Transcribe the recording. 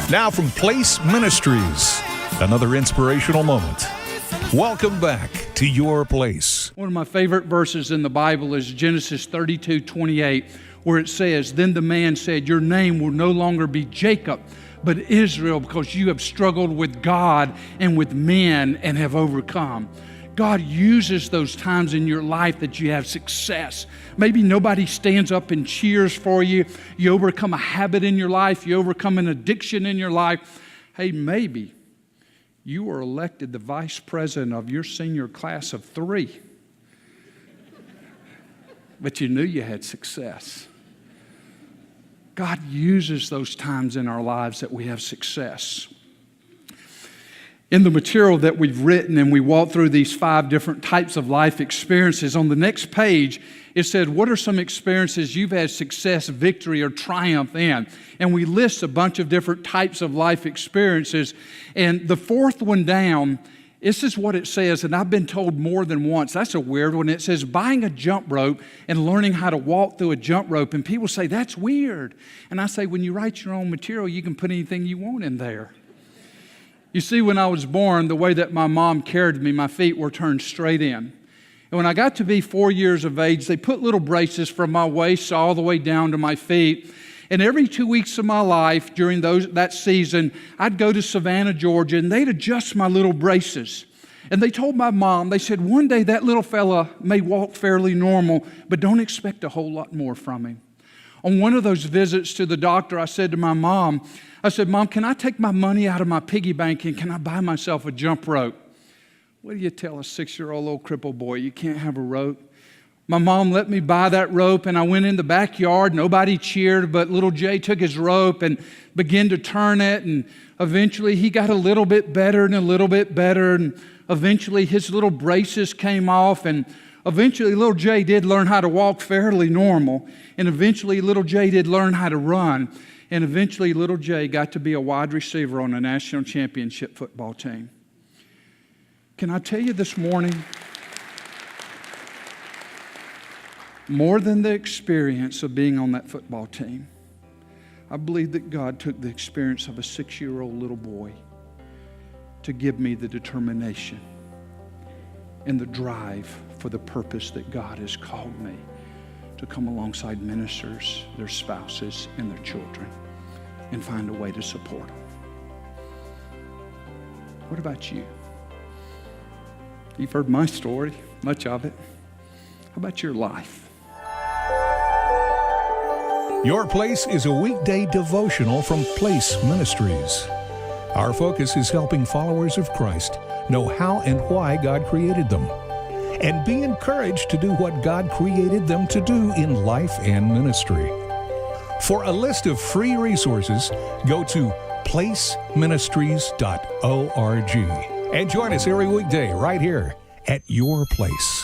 Now from Place Ministries, another inspirational moment. Welcome back to Your Place. One of my favorite verses in the Bible is Genesis 32:28, where it says, "Then the man said, 'Your name will no longer be Jacob, but Israel, because you have struggled with God and with men and have overcome.'" God uses those times in your life that you have success. Maybe nobody stands up and cheers for you. You overcome a habit in your life. You overcome an addiction in your life. Hey, maybe you were elected the vice president of your senior class of 3. But you knew you had success. God uses those times in our lives that we have success. In the material that we've written, and we walk through these 5 different types of life experiences, on the next page, it said, what are some experiences you've had success, victory, or triumph in? And we list a bunch of different types of life experiences. And the 4th one down, this is what it says, and I've been told more than once. That's a weird one. It says, buying a jump rope and learning how to walk through a jump rope. And people say, that's weird. And I say, when you write your own material, you can put anything you want in there. You see, when I was born, the way that my mom carried me, my feet were turned straight in. And when I got to be 4 years of age, they put little braces from my waist all the way down to my feet. And every 2 weeks of my life during that season, I'd go to Savannah, Georgia, and they'd adjust my little braces. And they told my mom, they said, one day that little fella may walk fairly normal, but don't expect a whole lot more from him. On one of those visits to the doctor, I said to my mom, I said, Mom, can I take my money out of my piggy bank and can I buy myself a jump rope? What do you tell a 6-year-old little crippled boy? You can't have a rope. My mom let me buy that rope, and I went in the backyard. Nobody cheered, but little Jay took his rope and began to turn it, and eventually he got a little bit better and a little bit better, and eventually his little braces came off, and eventually little Jay did learn how to walk fairly normal, and eventually little Jay did learn how to run, and eventually little Jay got to be a wide receiver on a national championship football team. Can I tell you this morning, more than the experience of being on that football team, I believe that God took the experience of a 6-year-old little boy to give me the determination and the drive for the purpose that God has called me to come alongside ministers, their spouses, and their children and find a way to support them. What about you? You've heard my story, much of it. How about your life? Your Place is a weekday devotional from Place Ministries. Our focus is helping followers of Christ know how and why God created them, and be encouraged to do what God created them to do in life and ministry. For a list of free resources, go to placeministries.org and join us every weekday right here at Your Place.